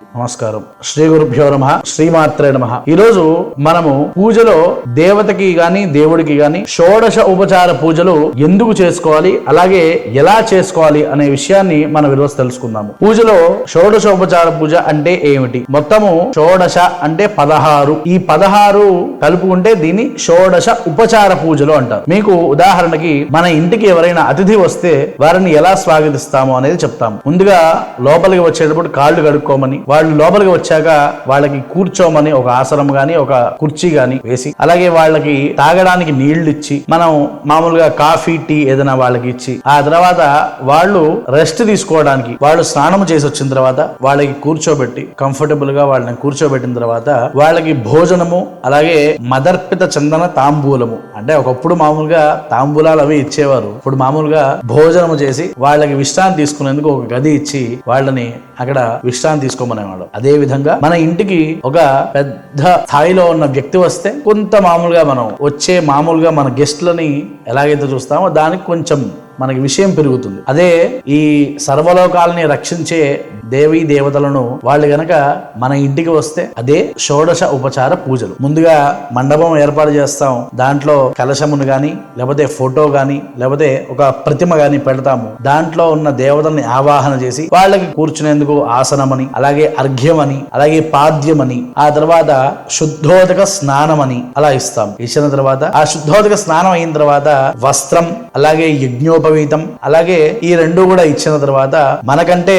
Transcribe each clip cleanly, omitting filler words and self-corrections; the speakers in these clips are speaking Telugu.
నమస్కారం. శ్రీ గురుభ్యో నమః. శ్రీమాత్రే నమః. ఈరోజు మనము పూజలో దేవతకి గాని దేవుడికి గాని షోడశ ఉపచార పూజలు ఎందుకు చేసుకోవాలి, అలాగే ఎలా చేసుకోవాలి అనే విషయాన్ని మనం ఈరోజు తెలుసుకుందాము. పూజలో షోడశ ఉపచార పూజ అంటే ఏమిటి? మొత్తము షోడశ అంటే 16. ఈ 16 కలుపుకుంటే దీన్ని షోడశ ఉపచార పూజలు అంటారు. మీకు ఉదాహరణకి మన ఇంటికి ఎవరైనా అతిథి వస్తే వారిని ఎలా స్వాగతిస్తాము అనేది చెప్తాము. ముందుగా లోపలికి వచ్చేటప్పుడు కాళ్ళు కడుక్కోమని, వాళ్ళు లోపలికి వచ్చాక వాళ్ళకి కూర్చోమని ఒక ఆసనం గాని ఒక కుర్చీ గాని వేసి, అలాగే వాళ్ళకి తాగడానికి నీళ్లు ఇచ్చి, మనం మామూలుగా కాఫీ టీ ఏదైనా వాళ్ళకి ఇచ్చి, ఆ తర్వాత వాళ్ళు రెస్ట్ తీసుకోవడానికి వాళ్ళు స్నానం చేసి వచ్చిన తర్వాత వాళ్ళకి కూర్చోబెట్టి కంఫర్టబుల్ గా వాళ్ళని కూర్చోబెట్టిన తర్వాత వాళ్ళకి భోజనము, అలాగే మదర్పిత చందన తాంబూలము, అంటే ఒకప్పుడు మామూలుగా తాంబూలాలు అవి ఇచ్చేవారు. ఇప్పుడు మామూలుగా భోజనము చేసి వాళ్ళకి విశ్రాంతి తీసుకునేందుకు ఒక గది ఇచ్చి వాళ్ళని అక్కడ విశ్రాంతి తీసుకోమనేవాడు. అదే విధంగా మన ఇంటికి ఒక పెద్ద స్థాయిలో ఉన్న వ్యక్తి వస్తే కొంత మామూలుగా మనం వచ్చే మామూలుగా మన గెస్ట్లని ఎలాగైతే చూస్తామో దానికి కొంచెం మనకి విషయం పెరుగుతుంది. అదే ఈ సర్వలోకాలని రక్షించే దేవీ దేవతలను వాళ్ళు గనక మన ఇంటికి వస్తే అదే షోడశ ఉపచార పూజలు. ముందుగా మండపం ఏర్పాటు చేస్తాం, దాంట్లో కలశమును గాని లేకపోతే ఫోటో గాని లేకపోతే ఒక ప్రతిమ గాని పెడతాము. దాంట్లో ఉన్న దేవతల్ని ఆవాహన చేసి వాళ్ళకి కూర్చునేందుకు ఆసనమని, అలాగే అర్ఘ్యమని, అలాగే పాద్యమని, ఆ తర్వాత శుద్ధోదక స్నానమని అలా ఇస్తాం. ఇచ్చిన తర్వాత ఆ శుద్ధోదక స్నానం అయిన తర్వాత వస్త్రం, అలాగే యజ్ఞోపవీతం, అలాగే ఈ రెండు కూడా ఇచ్చిన తర్వాత మనకంటే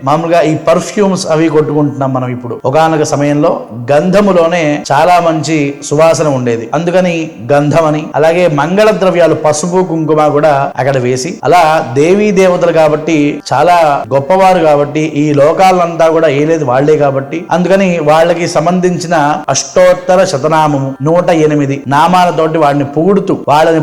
మామూలుగా ఈ పర్ఫ్యూమ్స్ అవి కొట్టుకుంటున్నాం మనం. ఇప్పుడు ఒకానొక సమయంలో గంధములోనే చాలా మంచి సువాసన ఉండేది, అందుకని గంధం అని, అలాగే మంగళ ద్రవ్యాలు పసుపు కుంకుమ కూడా అక్కడ వేసి, అలా దేవీ దేవతలు కాబట్టి చాలా గొప్పవారు కాబట్టి ఈ లోకాలంతా కూడా ఏలేదు వాళ్లే కాబట్టి అందుకని వాళ్ళకి సంబంధించిన అష్టోత్తర శతనామము 108 నామాలతోటి వాళ్ళని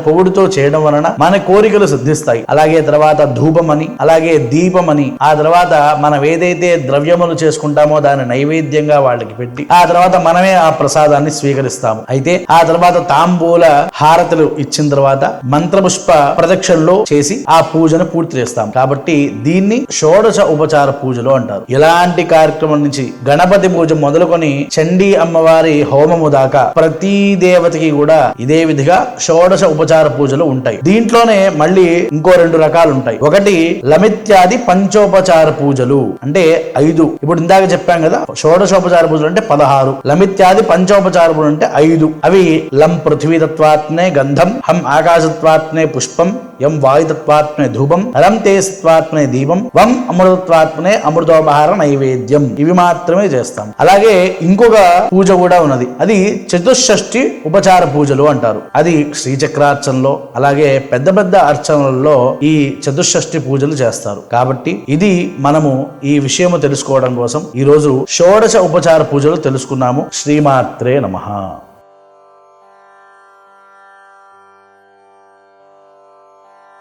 పొగుడుతూ చేయడం వలన మన కోరికలు సిద్ధిస్తాయి. అలాగే తర్వాత ధూపమని, అలాగే దీపమని, ఆ తర్వాత మనం ఏదైతే ద్రవ్యములు చేసుకుంటామో దాన్ని నైవేద్యంగా వాళ్ళకి పెట్టి ఆ తర్వాత మనమే ఆ ప్రసాదాన్ని స్వీకరిస్తాము. అయితే ఆ తర్వాత తాంబూల హారతులు ఇచ్చిన తర్వాత మంత్రపుష్ప ప్రదక్షిణలు చేసి ఆ పూజను పూర్తి చేస్తాం. కాబట్టి దీన్ని షోడశ ఉపచార పూజలు అంటారు. ఇలాంటి కార్యక్రమం నుంచి గణపతి పూజ మొదలుకొని చండీ అమ్మవారి హోమము దాకా ప్రతి దేవతకి కూడా ఇదే విధిగా షోడశ ఉపచార పూజలు ఉంటాయి. దీంట్లోనే మళ్ళీ ఇంకో 2 రకాలు ఉంటాయి. ఒకటి లమిత్యాది పంచోపచార పూజలు అంటే 5. ఇప్పుడు ఇందాక చెప్పాం కదా షోడశోపచార పూజలు అంటే 16, లమిత్యాది పంచోపచార పూజలు అంటే 5. అవి లం పృథ్వీతత్వాత్మే గంధం, హం ఆకాశత్వాత్మే పుష్పం, యం వాయుతత్వాత్మే ధూపం, రం తేజత్వాత్మే దీపం, వం అమృతత్వాత్మే అమృతోపహార నైవేద్యం. ఇవి మాత్రమే చేస్తాం. అలాగే ఇంకొక పూజ కూడా ఉన్నది, అది చతుషష్ఠి ఉపచార పూజలు అంటారు. అది శ్రీచక్రార్చనలో అలాగే పెద్ద పెద్ద అర్చనలలో ఈ చతుషష్ఠి పూజలు చేస్తారు. కాబట్టి ఇది మనము ఈ విషయము తెలుసుకోవడం కోసం ఈరోజు షోడశ ఉపచార పూజలు తెలుసుకున్నాము. శ్రీమాత్రే నమః.